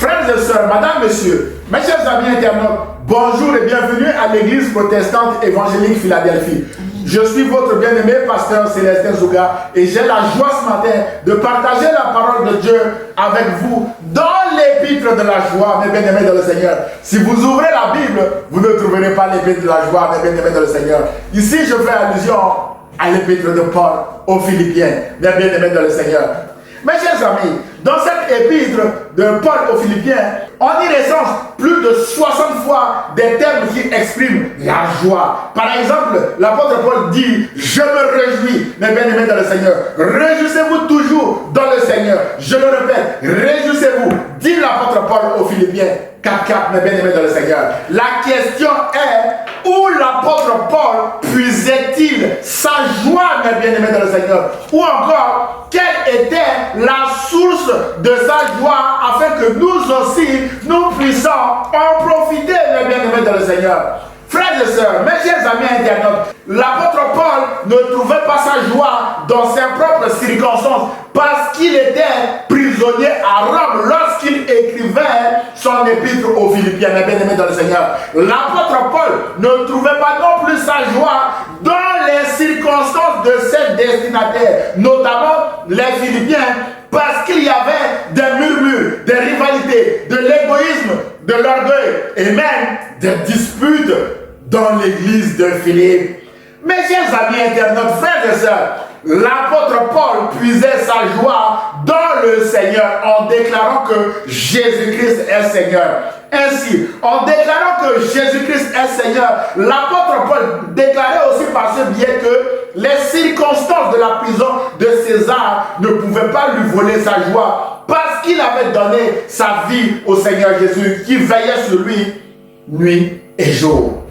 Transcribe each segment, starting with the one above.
Frères et sœurs, madame, monsieur, mes chers amis internautes, bonjour et bienvenue à l'église protestante évangélique Philadelphie. Je suis votre bien-aimé pasteur Célestin Zouga et j'ai la joie ce matin de partager la parole de Dieu avec vous dans l'épître de la joie, mes bien-aimés dans le Seigneur. Si vous ouvrez la Bible, vous ne trouverez pas l'épître de la joie, mes bien-aimés dans le Seigneur. Ici, je fais allusion à l'épître de Paul aux Philippiens, mes bien-aimés dans le Seigneur. Mes chers amis, dans cette épître de Paul aux Philippiens, on y recense plus de 60 fois des termes qui expriment la joie. Par exemple, l'apôtre Paul dit « Je me réjouis, mes bien-aimés dans le Seigneur. Réjouissez-vous toujours dans le Seigneur. » Je le répète, réjouissez-vous, dit l'apôtre Paul aux Philippiens 4.4, mes bien-aimés dans le Seigneur. La question est, où l'apôtre Paul puisait-il sa joie, mes bien-aimés dans le Seigneur? Ou encore, quelle était la source de sa joie afin que nous aussi, nous puissions en profiter, mes bien-aimés dans le Seigneur? Frères et sœurs, mes chers amis internautes, l'apôtre Paul ne trouvait pas sa joie dans ses propres circonstances parce qu'il était prisonnier à Rome lorsqu'il écrivait son épître aux Philippiens, mes bien-aimés dans le Seigneur. L'apôtre Paul ne trouvait pas non plus sa joie dans les circonstances de ses destinataires, notamment les Philippiens, parce qu'il y avait des murmures, des rivalités, de l'égoïsme, de l'orgueil et même des disputes dans l'église de Philippe. Mes chers amis internautes, frères et sœurs, l'apôtre Paul puisait sa joie dans le Seigneur en déclarant que Jésus-Christ est Seigneur. Ainsi, en déclarant que Jésus-Christ est Seigneur, l'apôtre Paul déclarait aussi par ce biais que les circonstances de la prison de César ne pouvaient pas lui voler sa joie parce qu'il avait donné sa vie au Seigneur Jésus qui veillait sur lui nuit et jour.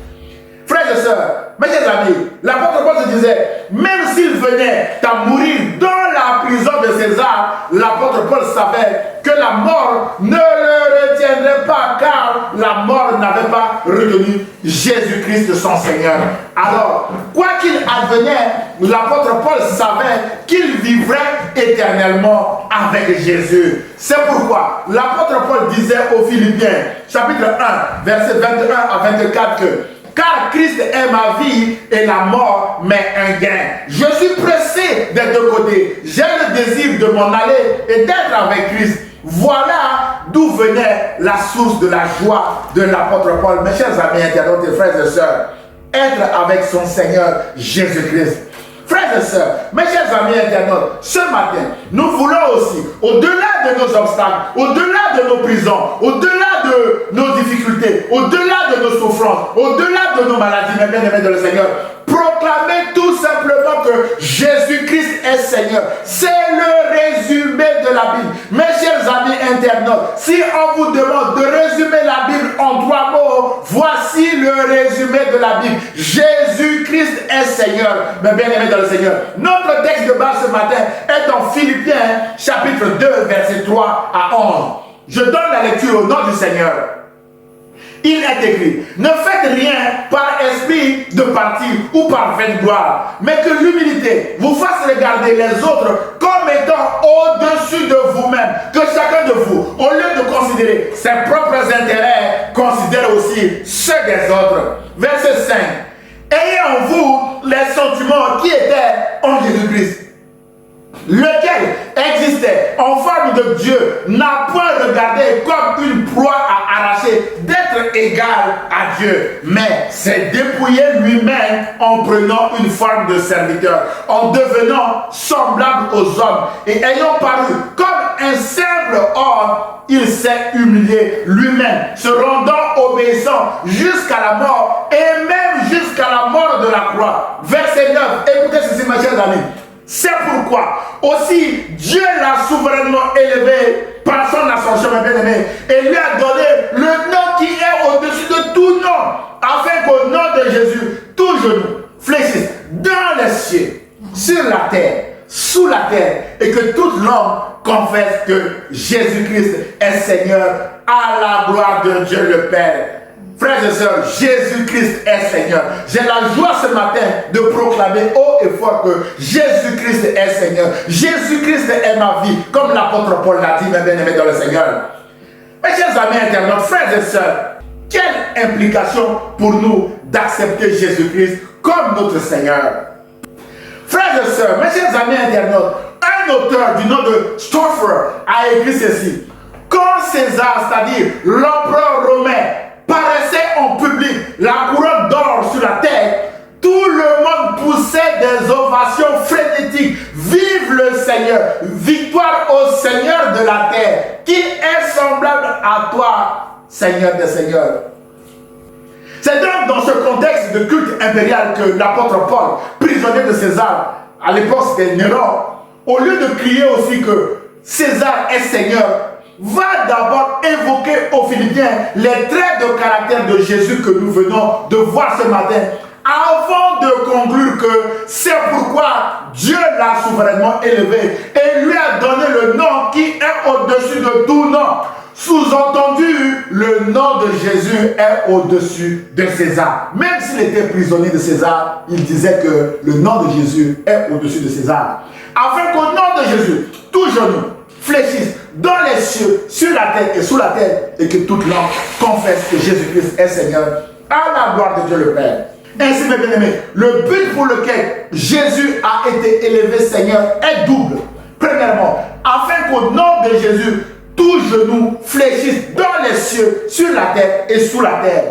Frères et sœurs, mes chers amis, l'apôtre Paul se disait, même s'il venait à mourir dans la prison de César, l'apôtre Paul savait que la mort ne le retiendrait pas, car la mort n'avait pas retenu Jésus-Christ son Seigneur. Alors, quoi qu'il advenait, l'apôtre Paul savait qu'il vivrait éternellement avec Jésus. C'est pourquoi l'apôtre Paul disait aux Philippiens, chapitre 1, versets 21 à 24, que car Christ est ma vie et la mort m'est un gain. Je suis pressé des deux côtés. J'ai le désir de m'en aller et d'être avec Christ. Voilà d'où venait la source de la joie de l'apôtre Paul. Mes chers amis internautes et frères et sœurs, être avec son Seigneur Jésus-Christ. Frères et sœurs, mes chers amis internautes, ce matin, nous voulons aussi, au-delà de nos obstacles, au-delà de nos prisons, au-delà de nos difficultés, au-delà de nos souffrances, au-delà de nos maladies, mes bien-aimés dans le Seigneur, proclamer tout simplement que Jésus-Christ est Seigneur. C'est le résumé de la Bible. Mes chers amis internautes, si on vous demande de résumer la Bible en 3 mots, voici le résumé de la Bible. Jésus-Christ est Seigneur. Mes bien-aimés dans le Seigneur, notre texte de base ce matin est en Philippiens chapitre 2 verset 3 à 11. Je donne la lecture au nom du Seigneur. Il est écrit, ne faites rien par esprit de parti ou par vaine gloire, mais que l'humilité vous fasse regarder les autres comme étant au-dessus de vous-même, que chacun de vous, au lieu de considérer ses propres intérêts, considère aussi ceux des autres. Verset 5. Ayez en vous les sentiments qui étaient en Jésus-Christ, lequel existait en forme de Dieu, n'a point regardé comme une proie à arracher d'être égal à Dieu, mais s'est dépouillé lui-même en prenant une forme de serviteur, en devenant semblable aux hommes et ayant paru comme un simple homme, il s'est humilié lui-même, se rendant obéissant jusqu'à la mort et même jusqu'à la mort de la croix. Verset 9, écoutez ceci mes chers amis. C'est pourquoi aussi Dieu l'a souverainement élevé par son ascension, mes bien-aimés, et lui a donné le nom qui est au-dessus de tout nom, afin qu'au nom de Jésus, tout genou fléchisse dans les cieux, sur la terre, sous la terre, et que toute langue confesse que Jésus-Christ est Seigneur, à la gloire de Dieu le Père. Frères et sœurs, Jésus-Christ est Seigneur. J'ai la joie ce matin de proclamer haut et fort que Jésus-Christ est Seigneur. Jésus-Christ est ma vie, comme l'apôtre Paul l'a dit, mes bien-aimés dans le Seigneur. Mes chers amis internautes, frères et sœurs, quelle implication pour nous d'accepter Jésus-Christ comme notre Seigneur? Frères et sœurs, mes chers amis internautes, un auteur du nom de Stauffer a écrit ceci. Quand César, c'est-à-dire l'empereur romain, paraissait en public, la couronne d'or sur la tête, tout le monde poussait des ovations frénétiques. Vive le Seigneur, victoire au Seigneur de la terre, qui est semblable à toi, Seigneur des Seigneurs. C'est donc dans ce contexte de culte impérial que l'apôtre Paul, prisonnier de César, à l'époque c'était Néron, au lieu de crier aussi que César est Seigneur, va d'abord évoquer aux Philippiens les traits de caractère de Jésus que nous venons de voir ce matin, avant de conclure que c'est pourquoi Dieu l'a souverainement élevé et lui a donné le nom qui est au-dessus de tout nom. Sous-entendu, le nom de Jésus est au-dessus de César. Même s'il était prisonnier de César, il disait que le nom de Jésus est au-dessus de César. Afin qu'au nom de Jésus, tout genou fléchisse dans les cieux, sur la terre et sous la terre, et que toute langue confesse que Jésus-Christ est Seigneur, à la gloire de Dieu le Père. Ainsi, mes bien-aimés, le but pour lequel Jésus a été élevé Seigneur est double. Premièrement, afin qu'au nom de Jésus, tout genou fléchisse dans les cieux, sur la terre et sous la terre.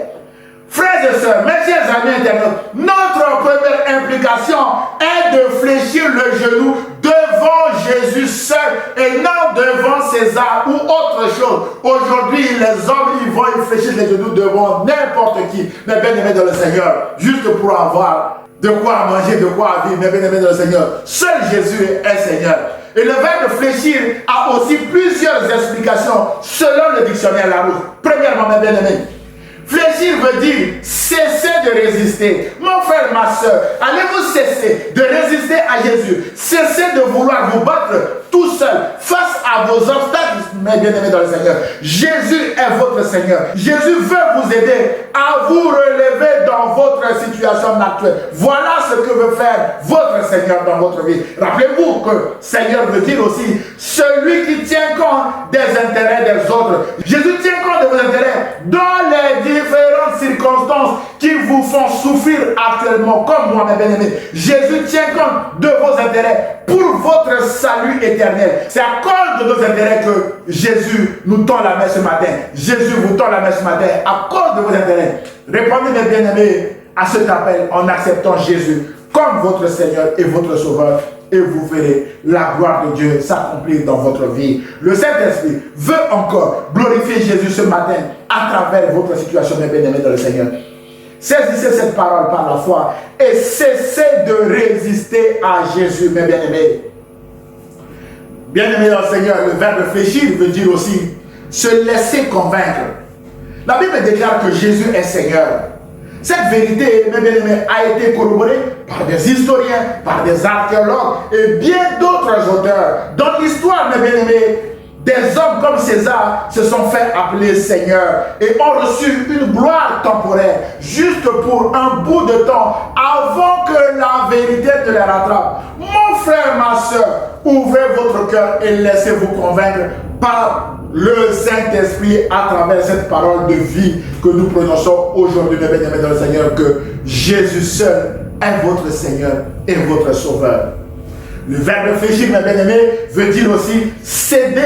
Frères et sœurs, mes chers amis internautes, notre première implication est de fléchir le genou devant Jésus seul et non devant César ou autre chose. Aujourd'hui, les hommes, ils vont fléchir les genoux devant n'importe qui, mes bien-aimés dans le Seigneur, juste pour avoir de quoi manger, de quoi vivre, mes bien-aimés dans le Seigneur. Seul Jésus est Seigneur. Et le verbe fléchir a aussi plusieurs explications selon le dictionnaire Larousse. Premièrement, mes bien-aimés, fléchir veut dire cesser de résister. Mon frère, ma soeur, allez-vous cesser de résister à Jésus? Cessez de vouloir vous battre tout seul face à vos obstacles, mes bien-aimés dans le Seigneur. Jésus est votre Seigneur. Jésus veut vous aider à vous relever dans votre situation actuelle. Voilà ce que veut faire votre Seigneur dans votre vie. Rappelez-vous que Seigneur veut dire aussi celui qui tient compte des intérêts des autres. Jésus tient compte de vos intérêts dans les différentes circonstances qui vous font souffrir actuellement, comme moi, mes bien-aimés. Jésus tient compte de vos intérêts pour votre salut éternel. C'est à cause de nos intérêts que Jésus nous tend la main ce matin. Jésus vous tend la main ce matin à cause de vos intérêts. Répondez, mes bien-aimés, à cet appel en acceptant Jésus comme votre Seigneur et votre Sauveur. Et vous verrez la gloire de Dieu s'accomplir dans votre vie. Le Saint-Esprit veut encore glorifier Jésus ce matin à travers votre situation, mes bien-aimés dans le Seigneur. Saisissez cette parole par la foi et cessez de résister à Jésus, mes bien-aimés. Bien-aimés dans le Seigneur, le verbe fléchir veut dire aussi se laisser convaincre. La Bible déclare que Jésus est Seigneur. Cette vérité, mes bien-aimés, a été corroborée par des historiens, par des archéologues et bien d'autres auteurs. Dans l'histoire, mes bien-aimés, des hommes comme César se sont fait appeler Seigneur et ont reçu une gloire temporaire juste pour un bout de temps avant que la vérité ne les rattrape. Mon frère, ma soeur, ouvrez votre cœur et laissez-vous convaincre par le Saint-Esprit à travers cette parole de vie que nous prononçons aujourd'hui, mes bien-aimés dans le Seigneur, que Jésus seul est votre Seigneur et votre Sauveur. Le verbe fléchir, mes bien-aimés, veut dire aussi céder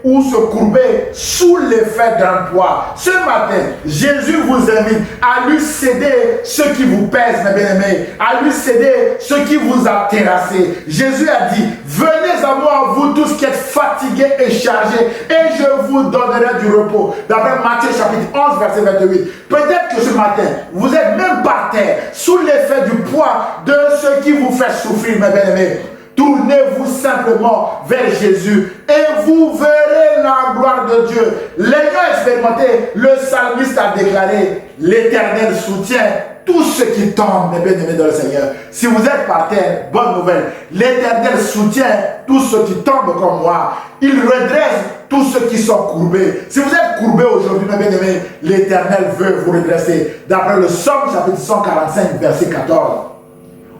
ou se courber sous l'effet d'un poids. Ce matin, Jésus vous invite à lui céder ce qui vous pèse, mes bien-aimés, à lui céder ce qui vous a terrassé. Jésus a dit, venez à moi, vous tous qui êtes fatigués et chargés, et je vous donnerai du repos. D'après Matthieu chapitre 11, verset 28. Peut-être que ce matin, vous êtes même par terre, sous l'effet du poids de ce qui vous fait souffrir, mes bien-aimés. Tournez-vous simplement vers Jésus et vous verrez la gloire de Dieu. L'ayant expérimenté, le psalmiste a déclaré, l'Éternel soutient tous ceux qui tombent, mes bien-aimés dans le Seigneur. Si vous êtes par terre, bonne nouvelle, l'Éternel soutient tous ceux qui tombent comme moi. Il redresse tous ceux qui sont courbés. Si vous êtes courbés aujourd'hui, mes bien-aimés, l'Éternel veut vous redresser. D'après le Psaume chapitre 145, verset 14.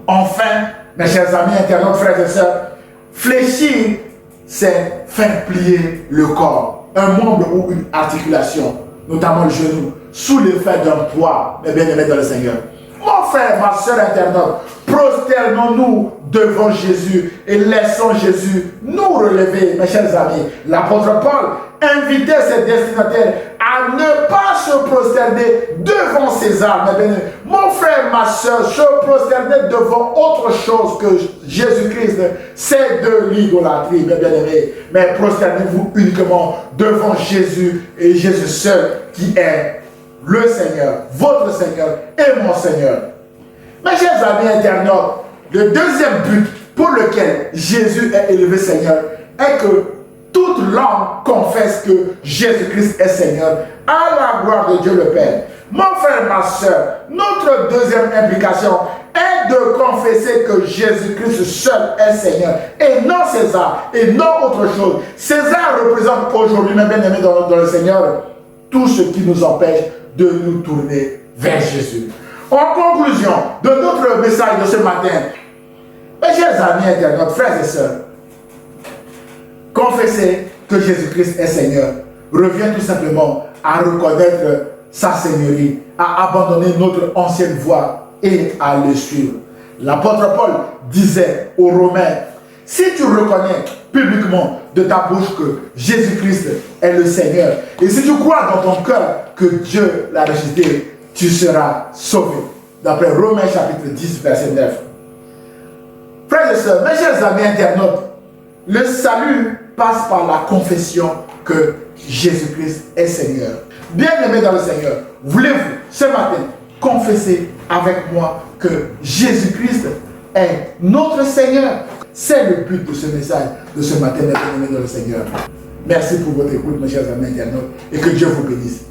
Enfin, mes chers amis, internautes, frères et sœurs, fléchir, c'est faire plier le corps. un membre ou une articulation, notamment le genou, sous l'effet d'un poids, mes bien-aimés dans le Seigneur. Mon frère, ma soeur internaute, prosternons-nous devant Jésus et laissons Jésus nous relever, mes chers amis. L'apôtre Paul invitait ses destinataires à ne pas se prosterner devant César. Mon frère, ma soeur, se prosterner devant autre chose que Jésus-Christ, c'est de l'idolâtrie, mes bien-aimés. Mais prosternez-vous uniquement devant Jésus et Jésus seul qui est le Seigneur, votre Seigneur et mon Seigneur. Mes chers amis internautes, le deuxième but pour lequel Jésus est élevé Seigneur est que toute langue confesse que Jésus-Christ est Seigneur à la gloire de Dieu le Père. Mon frère, ma soeur, notre deuxième implication est de confesser que Jésus-Christ seul est Seigneur et non César et non autre chose. César représente aujourd'hui, mes bien-aimés dans le Seigneur, tout ce qui nous empêche de nous tourner vers Jésus. En conclusion de notre message de ce matin, mes chers amis internautes, frères et sœurs, confesser que Jésus-Christ est Seigneur revient tout simplement à reconnaître sa Seigneurie, à abandonner notre ancienne voie et à le suivre. L'apôtre Paul disait aux Romains, si tu reconnais publiquement de ta bouche que Jésus-Christ est le Seigneur, et si tu crois dans ton cœur que Dieu l'a ressuscité, tu seras sauvé. D'après Romains chapitre 10, verset 9. Frères et sœurs, mes chers amis internautes, le salut passe par la confession que Jésus-Christ est Seigneur. Bien-aimés dans le Seigneur, voulez-vous ce matin confesser avec moi que Jésus-Christ est notre Seigneur? C'est le but de ce message de ce matin, mes bien-aimés dans le Seigneur. Merci pour votre écoute, mes chers amis internautes, et que Dieu vous bénisse.